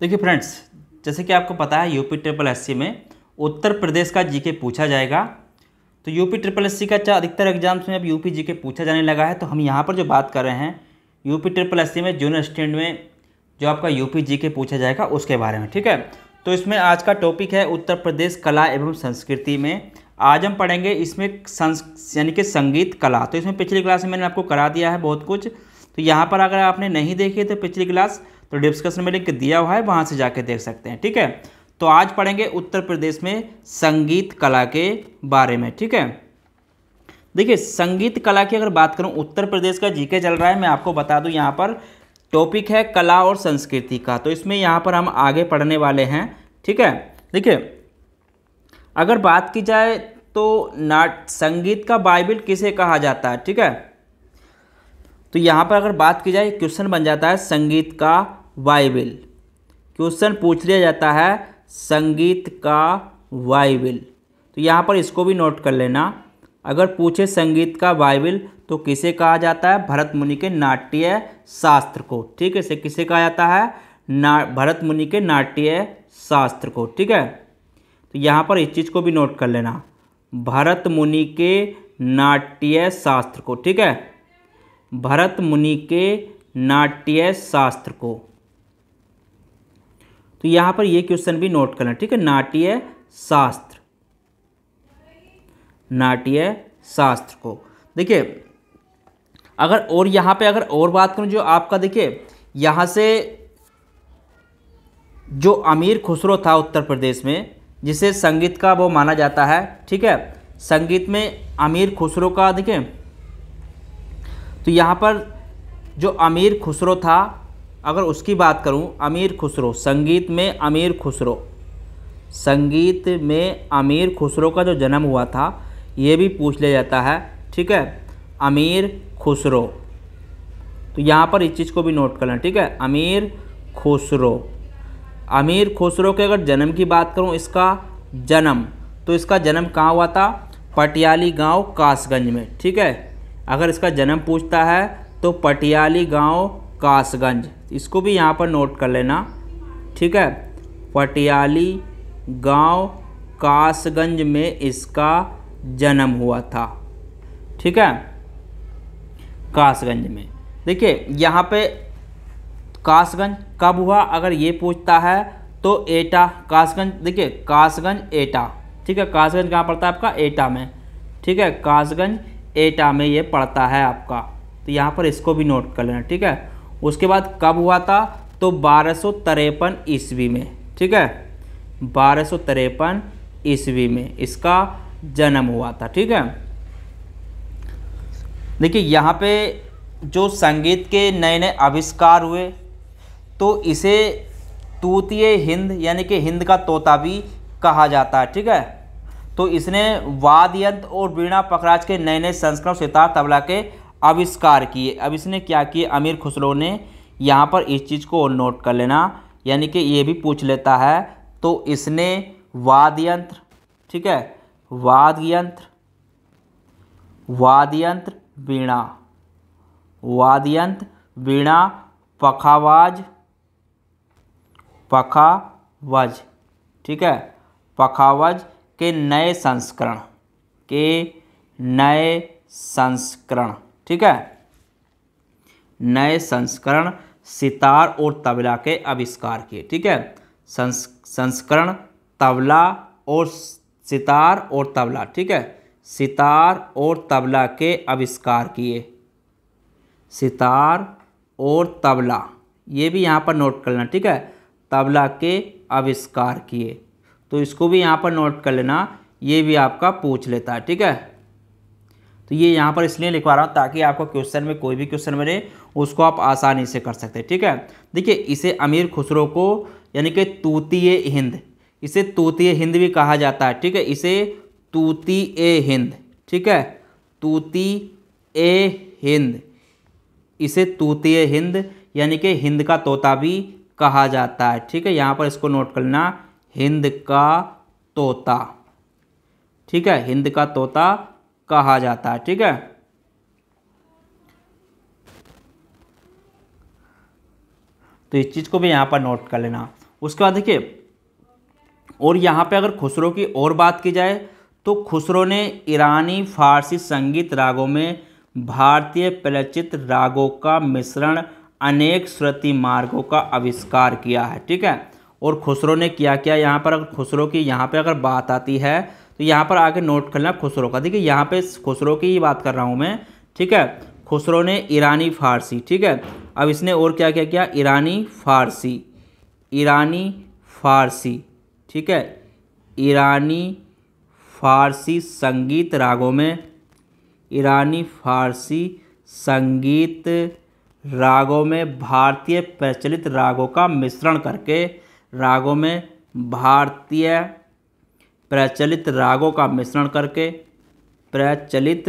देखिए फ्रेंड्स, जैसे कि आपको पता है यूपी ट्रिपल एससी में उत्तर प्रदेश का जीके पूछा जाएगा। तो यूपी ट्रिपल एससी का अधिकतर एग्जाम्स में अब यूपी जीके पूछा जाने लगा है। तो हम यहाँ पर जो बात कर रहे हैं यूपी ट्रिपल एससी में जूनियर स्टूडेंट में जो आपका यूपी जीके पूछा जाएगा उसके बारे में, ठीक है। तो इसमें आज का टॉपिक है उत्तर प्रदेश कला एवं संस्कृति में। आज हम पढ़ेंगे इसमें यानी कि संगीत कला। तो इसमें पिछली क्लास में मैंने आपको करा दिया है बहुत कुछ। तो यहाँ पर अगर आपने नहीं देखी है तो पिछली क्लास तो डिस्क्रिप्शन में लिंक दिया हुआ है, वहाँ से जाके देख सकते हैं, ठीक है। तो आज पढ़ेंगे उत्तर प्रदेश में संगीत कला के बारे में, ठीक है। देखिए संगीत कला की अगर बात करूं, उत्तर प्रदेश का जीके चल रहा है। मैं आपको बता दूं यहाँ पर टॉपिक है कला और संस्कृति का। तो इसमें यहाँ पर हम आगे पढ़ने वाले हैं, ठीक है। देखिए अगर बात की जाए तो संगीत का बाइबल किसे कहा जाता है, ठीक है। तो यहाँ पर अगर बात की जाए क्वेश्चन बन जाता है संगीत का बाइबल। क्वेश्चन पूछ लिया जाता है संगीत का बाइबल। तो यहाँ पर इसको भी नोट कर लेना। अगर पूछे संगीत का बाइबल तो किसे कहा जाता है? भरत मुनि के नाट्य शास्त्र को, ठीक है। इसे किसे कहा जाता है? भरत मुनि के नाट्य शास्त्र को, ठीक है। तो यहाँ पर इस चीज़ को भी नोट कर लेना, भरत मुनि के नाट्य शास्त्र को, ठीक है। भरत मुनि के नाट्य शास्त्र को। तो यहाँ पर ये क्वेश्चन भी नोट करना, ठीक है। नाट्य शास्त्र, नाट्य शास्त्र को। देखिए अगर और यहाँ पे अगर और बात करूँ जो आपका, देखिए यहाँ से जो अमीर खुसरो था उत्तर प्रदेश में, जिसे संगीत का वो माना जाता है, ठीक है। संगीत में अमीर खुसरो का, देखिए तो यहाँ पर जो अमीर खुसरो था, अगर उसकी बात करूँ, अमीर खुसरो, संगीत में अमीर खुसरो, संगीत में अमीर खुसरो का जो जन्म हुआ था ये भी पूछ लिया जाता है, ठीक है। अमीर खुसरो, तो यहाँ पर इस चीज़ को भी नोट करना, ठीक है। अमीर खुसरो, अमीर खुसरो के अगर जन्म की बात करूँ, इसका जन्म, तो इसका जन्म कहाँ हुआ था? पटियाली गांव कासगंज में, ठीक है। अगर इसका जन्म पूछता है तो पटियाली गांव कासगंज, इसको भी यहाँ पर नोट कर लेना, ठीक है। पटियाली गांव कासगंज में इसका जन्म हुआ था, ठीक है, कासगंज में। देखिए यहाँ पे कासगंज कब हुआ अगर ये पूछता है तो एटा, कासगंज, देखिए कासगंज एटा, ठीक है। कासगंज कहाँ पड़ता है आपका? एटा में, ठीक है। कासगंज एटा में ये पड़ता है आपका। तो यहाँ पर इसको भी नोट कर लेना, ठीक है। उसके बाद कब हुआ था? तो 1253 ईस्वी में, ठीक है। 1253 ईस्वी में इसका जन्म हुआ था, ठीक है। देखिए यहाँ पे जो संगीत के नए नए आविष्कार हुए तो इसे तूतीय हिंद यानी कि हिंद का तोता भी कहा जाता है, ठीक है। तो इसने वाद्य यंत्र और वीणा पखराज के नए नए संस्करण, सितार, तबला के आविष्कार किए। अब इसने क्या किए? अमीर खुसरो ने, यहाँ पर इस चीज़ को नोट कर लेना, यानी कि ये भी पूछ लेता है। तो इसने वाद्य यंत्र, ठीक है, वाद्य यंत्र, वाद्य यंत्र, वीणा, वाद्य यंत्र, वीणा, पखावाज, पखावज, ठीक है, पखावज के नए संस्करण, के नए संस्करण, ठीक है, नए संस्करण, सितार और तबला के आविष्कार किए, ठीक है। संस्करण, तबला और सितार और तबला, ठीक है, सितार और तबला के आविष्कार किए, सितार और तबला, ये भी यहाँ पर नोट कर लेना, ठीक है। तबला के आविष्कार किए, तो इसको भी यहाँ पर नोट कर लेना, ये भी आपका पूछ लेता है, ठीक है। तो ये यहाँ पर इसलिए लिखवा रहा हूँ ताकि आपको क्वेश्चन में कोई भी क्वेश्चन मिले उसको आप आसानी से कर सकते हैं, ठीक है। देखिए इसे अमीर खुसरो को यानी कि तूतीय हिंद, इसे तूतीय हिंद भी कहा जाता है, ठीक है। इसे तूतीय हिंद, ठीक है, तूतीय हिंद, इसे तूतीय हिंद यानी कि हिंद का तोता भी कहा जाता है, ठीक है। यहाँ पर इसको नोट करना, हिंद का तोता, ठीक है, हिंद का तोता कहा जाता है, ठीक है। तो इस चीज़ को भी यहाँ पर नोट कर लेना। उसके बाद देखिए, और यहाँ पे अगर खुसरो की और बात की जाए तो खुसरो ने ईरानी फारसी संगीत रागों में भारतीय प्रचलित रागों का मिश्रण, अनेक श्रुति मार्गों का आविष्कार किया है। ठीक है, और खुसरो ने क्या किया, यहाँ पर अगर खुसरो की यहाँ पे अगर बात आती है तो यहाँ पर आगे नोट करना खुसरो का। देखिए यहाँ पे खुसरो की ही बात कर रहा हूँ मैं। ठीक है, खुसरो ने ईरानी फारसी, ठीक है, अब इसने और क्या क्या किया, ईरानी फारसी, ईरानी फारसी, ठीक है, ईरानी फारसी संगीत रागों में, ईरानी फारसी संगीत रागों में भारतीय प्रचलित रागों का मिश्रण करके, रागों में भारतीय प्रचलित रागों का मिश्रण करके, प्रचलित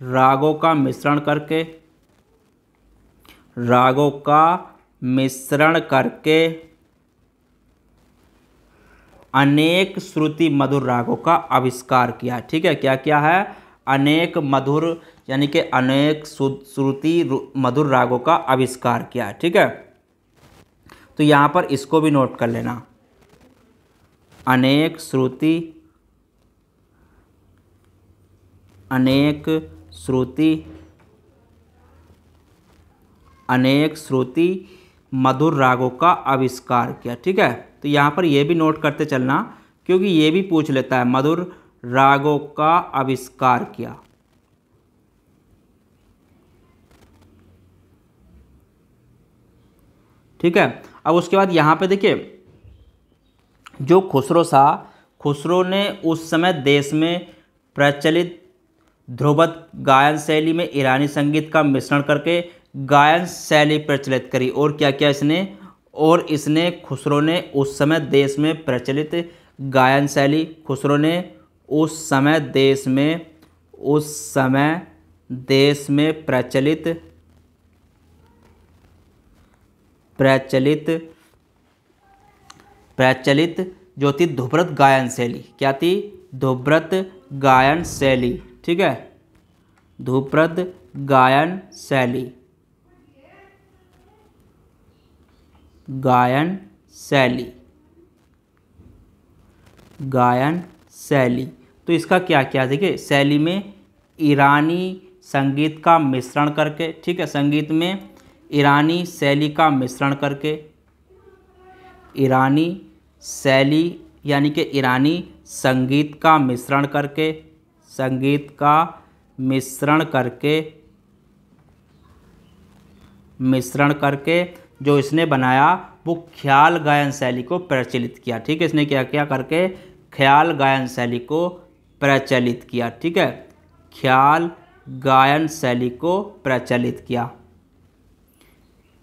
रागों का मिश्रण करके, रागों का मिश्रण करके अनेक श्रुति मधुर रागों का आविष्कार किया। ठीक है, क्या किया है, अनेक मधुर यानी कि अनेक श्रुति मधुर रागों का आविष्कार किया। ठीक है, तो यहाँ पर इसको भी नोट कर लेना, अनेक श्रुति, अनेक श्रुति, अनेक श्रुति मधुर रागों का आविष्कार किया। ठीक है, तो यहाँ पर ये भी नोट करते चलना क्योंकि ये भी पूछ लेता है, मधुर रागों का आविष्कार किया। ठीक है, अब उसके बाद यहाँ पे देखिए, जो खुसरो था, खुसरो ने उस समय देश में प्रचलित ध्रुपद गायन शैली में ईरानी संगीत का मिश्रण करके गायन शैली प्रचलित करी। और क्या किया इसने, और इसने खुसरो ने उस समय देश में प्रचलित गायन शैली, खुसरो ने उस समय देश में, उस समय देश में प्रचलित प्रचलित प्रचलित जो थी ध्रुपद गायन शैली, क्या थी, ध्रुपद गायन शैली। ठीक है, ध्रुपद गायन शैली, गायन शैली, गायन शैली। तो इसका क्या क्या, देखिए शैली में ईरानी संगीत का मिश्रण करके, ठीक है, संगीत में ईरानी शैली का मिश्रण करके, ईरानी शैली यानी कि ईरानी संगीत का मिश्रण करके, संगीत का मिश्रण करके, मिश्रण करके जो इसने बनाया वो ख्याल गायन शैली को प्रचलित किया। ठीक है, इसने क्या क्या करके ख्याल गायन शैली को प्रचलित किया। ठीक है, ख्याल गायन शैली को प्रचलित किया,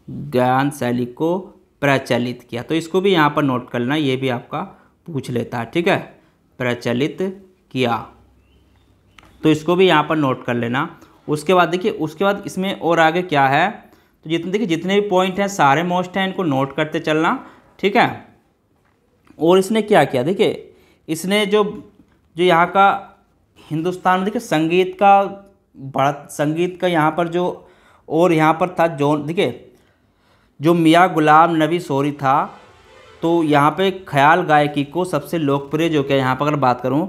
गायन शैली को प्रचलित किया। तो इसको भी यहाँ पर नोट कर लेना, ये भी आपका पूछ लेता है। ठीक है, प्रचलित किया, तो इसको भी यहाँ पर नोट कर लेना। उसके बाद देखिए, उसके बाद इसमें और आगे क्या है, तो जितने भी पॉइंट हैं सारे मोस्ट हैं, इनको नोट करते चलना। ठीक है, और इसने क्या किया, देखिए इसने जो जो यहाँ का हिंदुस्तान में देखिए संगीत का बड़ा, संगीत का यहाँ पर जो, और यहाँ पर था जो, देखिए जो मियाँ गुलाम नबी शौरी था, तो यहाँ पे ख्याल गायकी को सबसे लोकप्रिय, जो क्या यहाँ पर अगर बात करूँ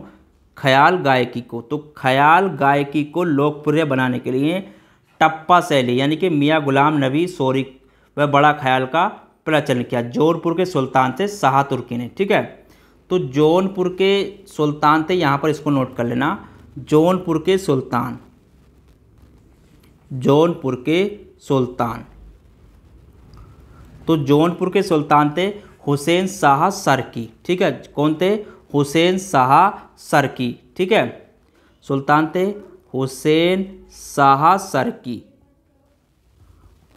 ख्याल गायकी को, तो ख्याल गायकी को लोकप्रिय बनाने के लिए टप्पा शैली यानी कि मियाँ गुलाम नबी शौरी वह बड़ा ख्याल का प्रचलन किया। जौनपुर के सुल्तान थे शाह तुर्की ने। ठीक है, तो जौनपुर के सुल्तान थे, यहाँ पर इसको नोट कर लेना, जौनपुर के सुल्तान, जौनपुर के सुल्तान, तो जौनपुर के सुल्तान थे हुसैन शाह सरकी। ठीक है, कौन थे, हुसैन शाह सरकी। ठीक है, सुल्तान थे हुसैन शाह सरकी,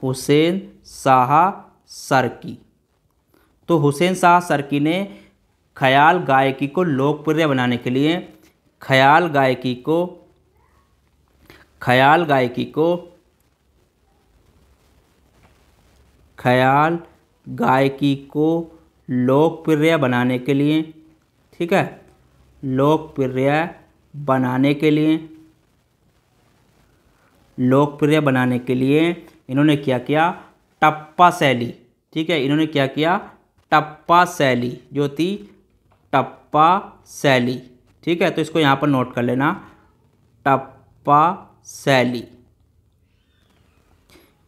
हुसैन शाह सरकी। तो हुसैन शाह सरकी ने ख्याल गायकी को लोकप्रिय बनाने के लिए ख्याल गायकी को, ख्याल गायकी को, ख्याल गायकी को लोकप्रिय बनाने के लिए, ठीक है, लोकप्रिय बनाने के लिए, लोकप्रिय बनाने के लिए इन्होंने क्या किया, टप्पा शैली। ठीक है, इन्होंने क्या किया, टप्पा शैली जो थी, टप्पा शैली, ठीक है। तो इसको यहाँ पर नोट कर लेना, टप्पा शैली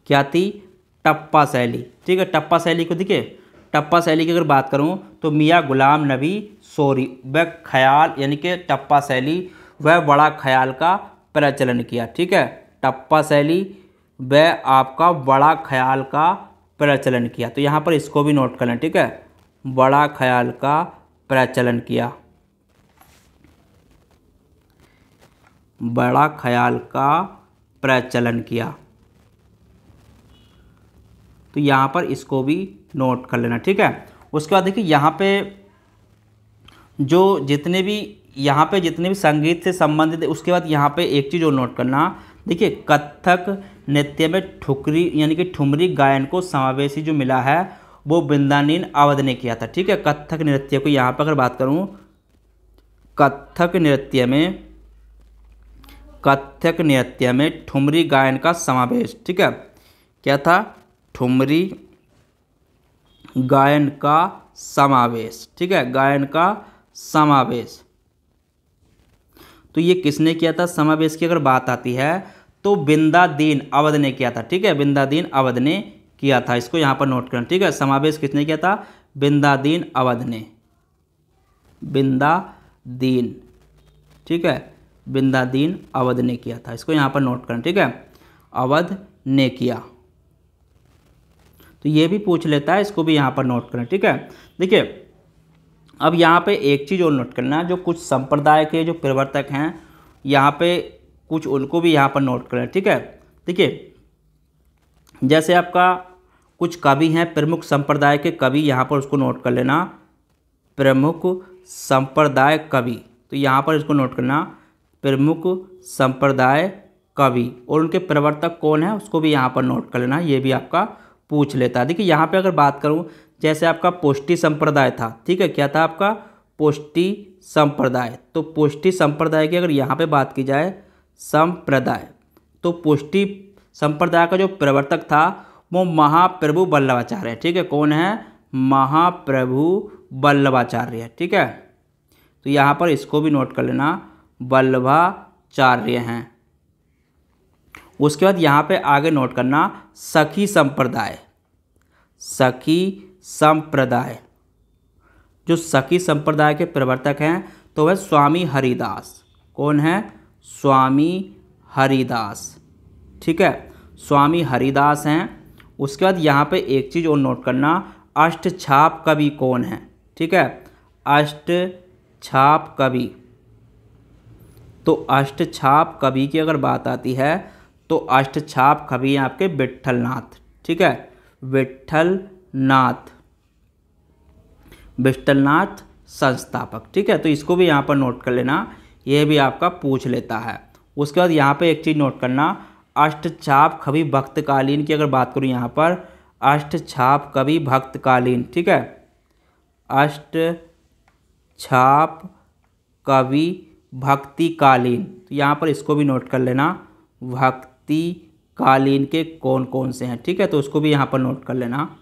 क्या थी, टप्पा शैली, ठीक है। टप्पा शैली को देखिए, टप्पा शैली की अगर बात करूं तो मियाँ गुलाम नबी सोरी वह ख्याल यानी कि टप्पा शैली वह बड़ा ख्याल का प्रचलन किया, ठीक है। टप्पा शैली वह आपका बड़ा ख्याल का प्रचलन किया, तो यहाँ पर इसको भी नोट कर लें, ठीक है। बड़ा ख्याल का प्रचलन किया, बड़ा ख्याल का प्रचलन किया, तो यहाँ पर इसको भी नोट कर लेना, ठीक है। उसके बाद देखिए यहाँ पे जो जितने भी संगीत से संबंधित है, उसके बाद यहाँ पे एक चीज़ और नोट करना, देखिए कथक नृत्य में ठुकरी यानी कि ठुमरी गायन को समावेशी जो मिला है वो बिंदानीन अवध ने किया था, ठीक है। कथक नृत्य को यहाँ पर अगर बात करूँ, कथक नृत्य में ठुमरी गायन का समावेश, ठीक है, क्या था, ठुमरी गायन का समावेश, ठीक है, गायन का समावेश। तो ये किसने किया था, समावेश की अगर बात आती है तो बिंदादीन अवध ने किया था, ठीक है, बिंदादीन अवध ने किया था, इसको यहाँ पर नोट करना, ठीक है। समावेश किसने किया था, बिंदादीन अवध ने, बिंदादीन, ठीक है, बिंदादीन अवध ने किया था, इसको यहाँ पर नोट करना, ठीक है, अवध ने किया। तो ये भी पूछ लेता है, इसको भी यहाँ पर नोट करना, ठीक है। देखिए अब यहाँ पे एक चीज़ और नोट करना, जो कुछ संप्रदाय के जो प्रवर्तक हैं यहाँ पे कुछ उनको भी यहाँ पर नोट करना, ठीक है। देखिए जैसे आपका कुछ कवि हैं, प्रमुख संप्रदाय के कवि, यहाँ पर उसको नोट कर लेना, प्रमुख संप्रदाय कवि, तो यहाँ पर इसको नोट करना, प्रमुख संप्रदाय कवि, और उनके प्रवर्तक कौन है उसको भी यहाँ पर नोट कर लेना, ये भी आपका पूछ लेता है। देखिए यहाँ पे अगर बात करूँ, जैसे आपका पोष्टी संप्रदाय था, ठीक है, क्या था आपका, पोष्टी संप्रदाय, तो पोष्टी संप्रदाय की अगर यहाँ पे बात की जाए संप्रदाय, तो पोष्टी संप्रदाय का जो प्रवर्तक था वो महाप्रभु वल्लभाचार्य है, ठीक है, कौन है, महाप्रभु वल्लभाचार्य है, ठीक है। तो यहाँ पर इसको भी नोट कर लेना, वल्लभाचार्य हैं। उसके बाद यहाँ पे आगे नोट करना, सखी संप्रदाय, सखी संप्रदाय, जो सखी संप्रदाय के प्रवर्तक हैं तो वह स्वामी हरिदास, कौन है, स्वामी हरिदास, ठीक है, स्वामी हरिदास हैं। उसके बाद यहाँ पे एक चीज़ और नोट करना, अष्टछाप कवि कौन है, ठीक है, अष्टछाप कवि, तो अष्टछाप कवि की अगर बात आती है तो अष्टछाप कवि हैं आपके विट्ठलनाथ, ठीक है, विट्ठलनाथ, विट्ठलनाथ संस्थापक, ठीक है। तो इसको भी यहाँ पर नोट कर लेना, ये भी आपका पूछ लेता है। उसके बाद यहाँ पे एक चीज़ नोट करना, अष्टछाप कवि भक्तकालीन की अगर बात करूँ यहाँ पर, अष्टछाप कवि भक्तकालीन, ठीक है, अष्टछाप कवि भक्तिकालीन, तो यहाँ पर इसको भी नोट कर लेना, भक्तिकालीन के कौन कौन से हैं, ठीक है, तो उसको भी यहाँ पर नोट कर लेना,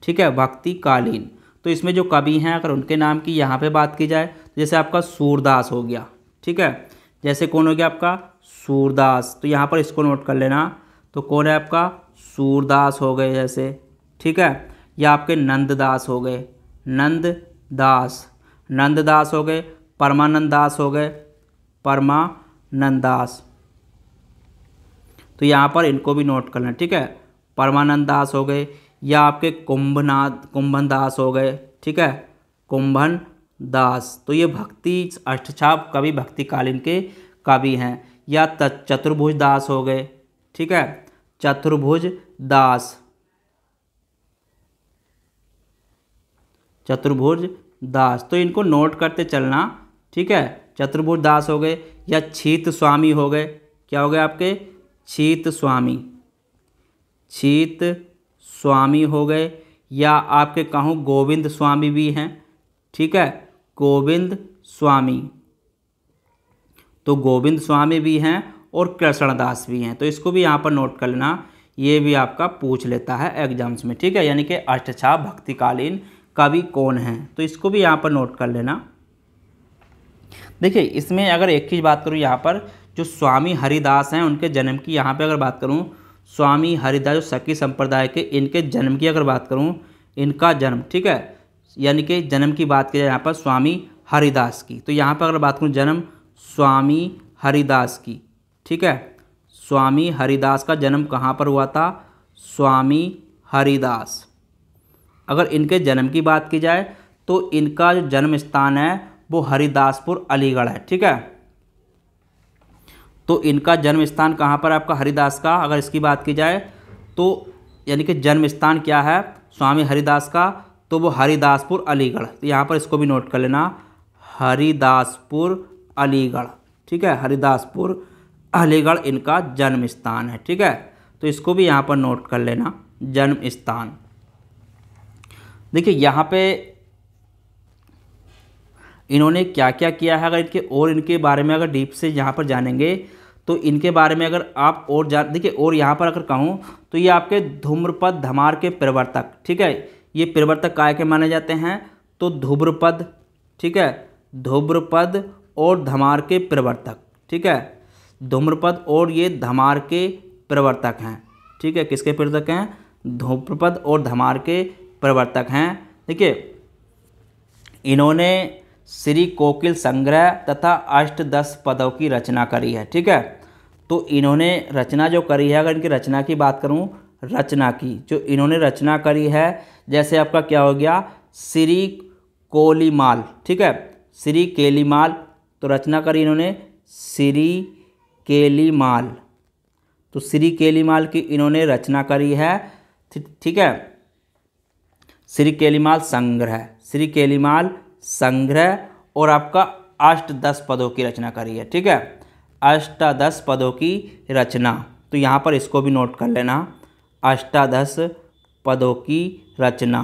ठीक है, भक्तिकालीन। तो इसमें जो कवि हैं अगर उनके नाम की यहाँ पे बात की जाए तो जैसे आपका सूरदास हो गया, ठीक है, जैसे कौन हो गया आपका सूरदास, तो यहाँ पर इसको नोट कर लेना, तो कौन है आपका सूरदास हो गए जैसे, ठीक है, या आपके नंददास हो गए, नंददास, नंददास हो गए, परमानंद दास हो गए, परमानंद दास, तो यहाँ पर इनको भी नोट करना, ठीक है, परमानंद दास हो गए, या आपके कुंभन दास हो गए, ठीक है, कुंभन दास, तो ये भक्ति अष्टछाप कवि भक्तिकालीन के कवि हैं। या चतुर्भुज दास हो गए, ठीक है, चतुर्भुज दास, चतुर्भुज दास, तो इनको नोट करते चलना, ठीक है, चतुर्भुज दास हो गए, या छीत स्वामी हो गए, क्या हो गए आपके छीत स्वामी, छीत स्वामी हो गए, या आपके कहूँ गोविंद स्वामी भी हैं, ठीक है, गोविंद स्वामी, तो गोविंद स्वामी भी हैं और कृष्णदास भी हैं, तो इसको भी यहाँ पर नोट कर लेना, ये भी आपका पूछ लेता है एग्जाम्स में, ठीक है, यानी कि अष्टछाप भक्तिकालीन कवि कौन हैं, तो इसको भी यहाँ पर नोट कर लेना। देखिए इसमें अगर एक चीज़ बात करूँ यहाँ पर, जो स्वामी हरिदास हैं उनके जन्म की यहाँ पे अगर बात करूँ, स्वामी हरिदास जो सखी संप्रदाय के, इनके जन्म की अगर बात करूँ, इनका जन्म, ठीक है, यानी कि जन्म की बात की जाए यहाँ पर स्वामी हरिदास की, तो यहाँ पर अगर बात करूँ जन्म स्वामी हरिदास की, ठीक है, स्वामी हरिदास का जन्म कहाँ पर हुआ था, स्वामी हरिदास। अगर इनके जन्म की बात की जाए तो इनका जो जन्म स्थान है वो हरिदासपुर अलीगढ़ है, ठीक है। तो इनका जन्म स्थान कहाँ पर आपका हरिदास का, अगर इसकी बात की जाए तो यानी कि जन्म स्थान क्या है स्वामी हरिदास का, तो वो हरिदासपुर अलीगढ़। तो यहाँ पर इसको भी नोट कर लेना, हरिदासपुर अलीगढ़, ठीक है, हरिदासपुर अलीगढ़ इनका जन्म स्थान है, ठीक है। तो इसको भी यहाँ पर नोट कर लेना, जन्म स्थान। देखिए यहाँ पे इन्होंने क्या क्या किया है, अगर इनके बारे में अगर डीप से यहाँ पर जानेंगे तो इनके बारे में अगर आप और देखिए, और यहाँ पर अगर कहूँ तो ये आपके धूम्रपद धमार के प्रवर्तक, ठीक है, ये प्रवर्तक काय के माने जाते हैं, तो धूम्रपद, ठीक है, धूम्रपद और धमार के प्रवर्तक, ठीक है, धूम्रपद और ये धमार के प्रवर्तक हैं, ठीक है, किसके प्रवर्तक हैं, धूम्रपद और धमार के प्रवर्तक हैं। देखिए इन्होंने श्री कोकिल संग्रह तथा अष्टदश पदों की रचना करी है, ठीक है। तो इन्होंने रचना जो करी है, अगर इनकी रचना की बात करूं, रचना की जो इन्होंने रचना करी है, जैसे आपका क्या हो गया श्री कोलीमाल, ठीक है, श्री केलीमाल, तो रचना करी इन्होंने श्री केलीमाल, तो श्री केलीमाल की इन्होंने रचना करी है, ठीक है, श्री केलीमाल संग्रह, श्री केलीमाल संग्रह, और आपका अष्टदश पदों की रचना करी है, ठीक है, अष्टादश पदों की रचना। तो यहाँ पर इसको भी नोट कर लेना, अष्टादश पदों की रचना,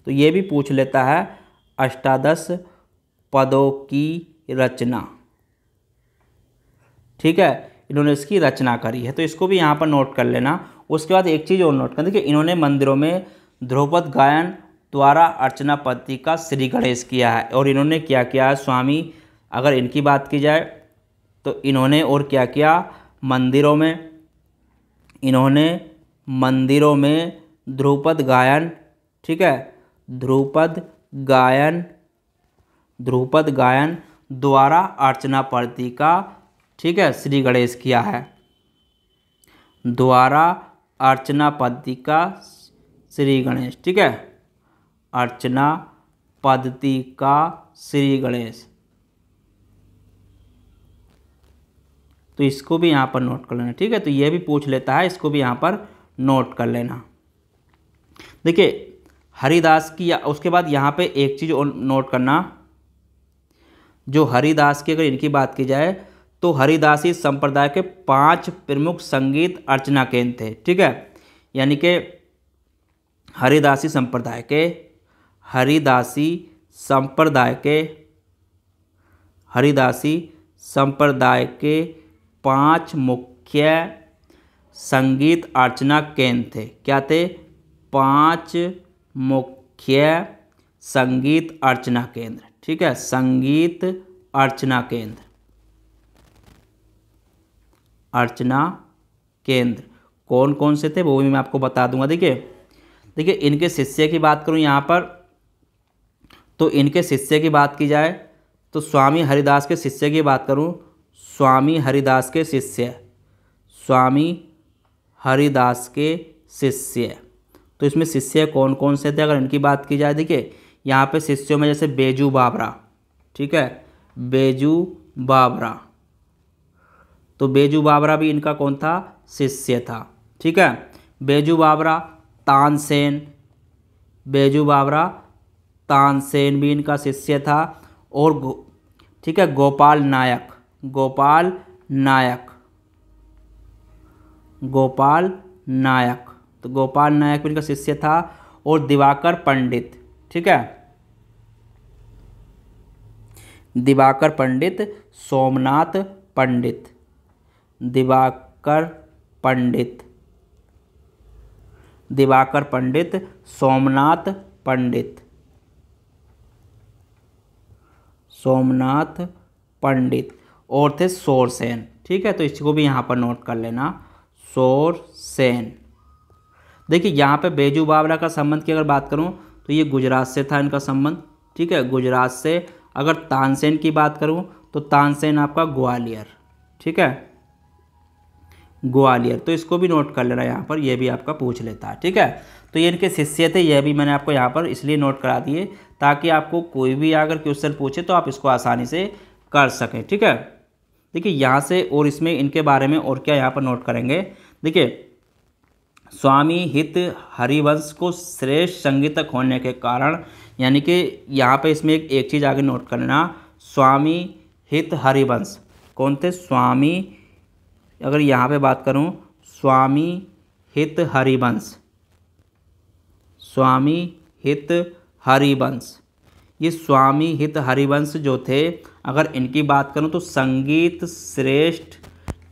तो ये भी पूछ लेता है, अष्टादश पदों की रचना, ठीक है, इन्होंने इसकी रचना करी है, तो इसको भी यहाँ पर नोट कर लेना। उसके बाद एक चीज़ और नोट कर, देखिए इन्होंने मंदिरों में ध्रुपद गायन द्वारा अर्चना पद्धति का श्री गणेश किया है, और इन्होंने क्या किया है स्वामी, अगर इनकी बात की जाए तो इन्होंने और क्या किया, मंदिरों में, इन्होंने मंदिरों में ध्रुपद गायन, ठीक है, ध्रुपद गायन द्वारा अर्चना पद्धति का, ठीक है, श्री गणेश किया है, द्वारा अर्चना पद्धति का श्री गणेश, ठीक है, अर्चना पद्धति का श्री गणेश। तो इसको भी यहाँ पर नोट कर लेना, ठीक है, तो ये भी पूछ लेता है, इसको भी यहाँ पर नोट कर लेना। देखिए हरिदास की, उसके बाद यहाँ पे एक चीज़ और नोट करना, जो हरिदास की अगर इनकी बात की जाए तो हरिदासी संप्रदाय के 5 प्रमुख संगीत अर्चना केंद्र थे, ठीक है, यानी कि हरिदासी संप्रदाय के 5 मुख्य संगीत अर्चना केंद्र थे। क्या थे? 5 मुख्य संगीत अर्चना केंद्र, ठीक है, संगीत अर्चना केंद्र कौन कौन से थे वो भी मैं आपको बता दूंगा। देखिए इनके शिष्य की बात करूं यहाँ पर, तो इनके शिष्य की बात की जाए तो स्वामी हरिदास के शिष्य की बात करूं, स्वामी हरिदास के शिष्य, तो इसमें शिष्य कौन कौन से थे अगर इनकी बात की जाए, देखिए यहाँ पे शिष्यों में जैसे बेजू बावरा, ठीक है, बेजू बावरा, तो बेजू बावरा भी इनका कौन था? शिष्य था, ठीक है, बेजू बावरा, तानसेन, बेजू बावरा तानसेन भी इनका शिष्य था, और ठीक है, गोपाल नायक तो गोपाल नायक भी इनका शिष्य था, और दिवाकर पंडित, ठीक है, दिवाकर पंडित, सोमनाथ पंडित, सोमनाथ पंडित, सोमनाथ पंडित, और थे शोरसेन। ठीक है, तो इसको भी यहाँ पर नोट कर लेना, शोरसेन। देखिए यहाँ पे बैजू बावरा का संबंध की अगर बात करूँ तो ये गुजरात से था इनका संबंध। ठीक है, गुजरात से। अगर तानसेन की बात करूँ तो तानसेन आपका ग्वालियर। ठीक है, ग्वालियर, तो इसको भी नोट कर लेना यहाँ पर, ये भी आपका पूछ लेता है। ठीक है, तो ये इनके शिष्य थे, यह भी मैंने आपको यहाँ पर इसलिए नोट करा दिए ताकि आपको कोई भी अगर क्वेश्चन पूछे तो आप इसको आसानी से कर सकें। ठीक है, देखिए यहाँ से और इसमें इनके बारे में और क्या यहाँ पर नोट करेंगे। देखिए स्वामी हित हरिवंश को श्रेष्ठ संगीतक होने के कारण, यानी कि यहाँ पे इसमें एक चीज़ आगे नोट करना, स्वामी हित हरिवंश कौन थे? स्वामी, अगर यहाँ पे बात करूँ स्वामी हित हरिवंश, स्वामी हित हरिवंश, ये स्वामी हित हरिवंश जो थे, अगर इनकी बात करूँ तो संगीत श्रेष्ठ,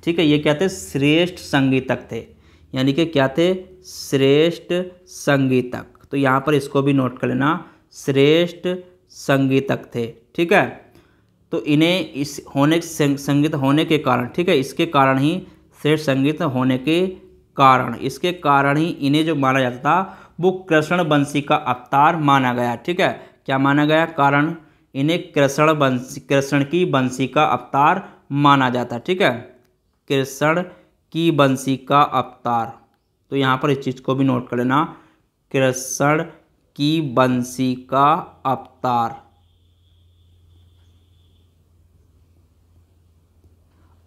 ठीक है, ये क्या थे? श्रेष्ठ संगीतक थे, यानी कि क्या थे? श्रेष्ठ संगीतक। तो यहाँ पर इसको भी नोट कर लेना, श्रेष्ठ संगीतक थे। ठीक है, तो इन्हें इस होने संगीत होने के कारण, ठीक है, इसके कारण ही श्रेष्ठ संगीत होने के कारण, इसके कारण ही इन्हें जो माना जाता था वो कृष्ण बंसी का अवतार माना गया। ठीक है, क्या माना गया? कारण इन्हें कृष्ण की बंसी का अवतार माना जाता। ठीक है, कृष्ण की बंसी का अवतार, तो यहाँ पर इस चीज़ को भी नोट कर लेना, कृष्ण की बंसी का अवतार,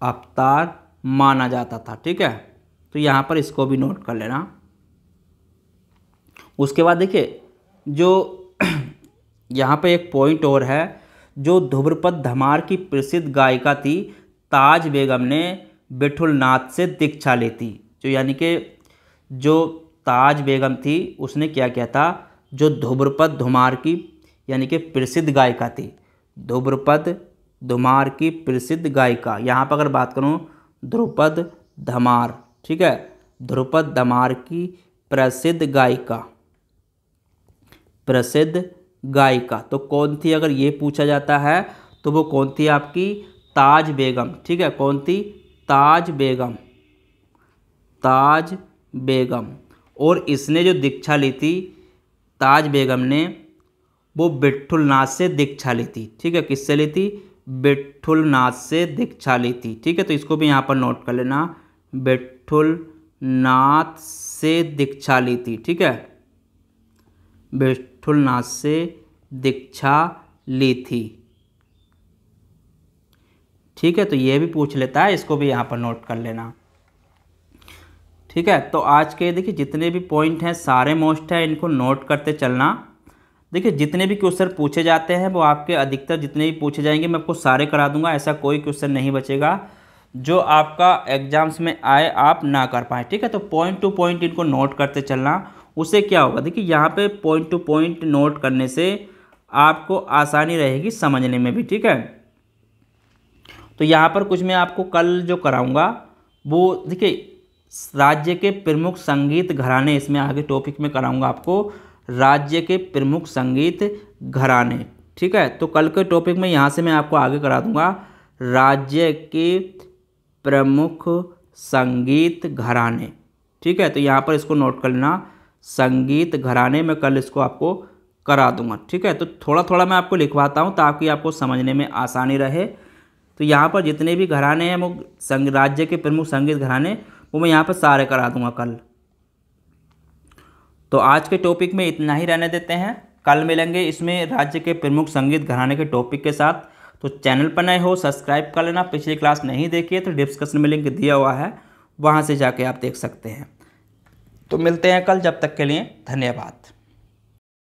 अवतार माना जाता था। ठीक है, तो यहाँ पर इसको भी नोट कर लेना। उसके बाद देखिए जो यहाँ पे एक पॉइंट और है, जो ध्रुपद धमार की प्रसिद्ध गायिका थी ताज बेगम ने बिठुल नाथ से दीक्षा ली थी। जो यानी कि जो ताज बेगम थी उसने क्या किया था, जो ध्रुपद धमार की यानी कि प्रसिद्ध गायिका थी, ध्रुपद धमार की प्रसिद्ध गायिका, यहाँ पर अगर बात करूँ ध्रुपद धमार, ठीक है, ध्रुपद धमार की प्रसिद्ध गायिका, प्रसिद्ध गायिका तो कौन थी? अगर ये पूछा जाता है तो वो कौन थी? आपकी ताज बेगम। ठीक है, कौन थी? ताज बेगम, ताज बेगम। और इसने जो दीक्षा ली थी ताज बेगम ने, वो बिठुल नाथ से दीक्षा ली थी। ठीक है, किससे ली थी? बिठुल नाथ से दीक्षा ली थी। ठीक है, तो इसको भी यहाँ पर नोट कर लेना, बिठुल नाथ से दीक्षा ली थी। ठीक है, बिठुल नाथ से दीक्षा ली थी। ठीक है, तो ये भी पूछ लेता है, इसको भी यहाँ पर नोट कर लेना। ठीक है, तो आज के देखिए जितने भी पॉइंट हैं सारे मोस्ट हैं, इनको नोट करते चलना। देखिए जितने भी क्वेश्चन पूछे जाते हैं वो आपके अधिकतर जितने भी पूछे जाएंगे मैं आपको सारे करा दूंगा, ऐसा कोई क्वेश्चन नहीं बचेगा जो आपका एग्जाम्स में आए आप ना कर पाए। ठीक है, तो पॉइंट टू पॉइंट इनको नोट करते चलना, उससे क्या होगा? देखिए यहाँ पे पॉइंट टू पॉइंट नोट करने से आपको आसानी रहेगी समझने में भी। ठीक है, तो यहाँ पर कुछ मैं आपको कल जो कराऊंगा वो देखिए राज्य के प्रमुख संगीत घराने, इसमें आगे टॉपिक में कराऊंगा आपको राज्य के प्रमुख संगीत घराने। ठीक है, तो कल के टॉपिक में यहाँ से मैं आपको आगे करा दूंगा राज्य के प्रमुख संगीत घराने। ठीक है, तो यहाँ पर इसको नोट कर लेना, संगीत घराने में कल इसको आपको करा दूंगा। ठीक है, तो थोड़ा थोड़ा मैं आपको लिखवाता हूँ ताकि आपको समझने में आसानी रहे। तो यहाँ पर जितने भी घराने हैं वो राज्य के प्रमुख संगीत घराने, वो मैं यहाँ पर सारे करा दूंगा कल। तो आज के टॉपिक में इतना ही रहने देते हैं, कल मिलेंगे इसमें राज्य के प्रमुख संगीत घराने के टॉपिक के साथ। तो चैनल पर नए हो सब्सक्राइब कर लेना, पिछली क्लास नहीं देखी है तो डिस्क्रिप्शन में लिंक दिया हुआ है, वहाँ से जाके आप देख सकते हैं। तो मिलते हैं कल, जब तक के लिए धन्यवाद।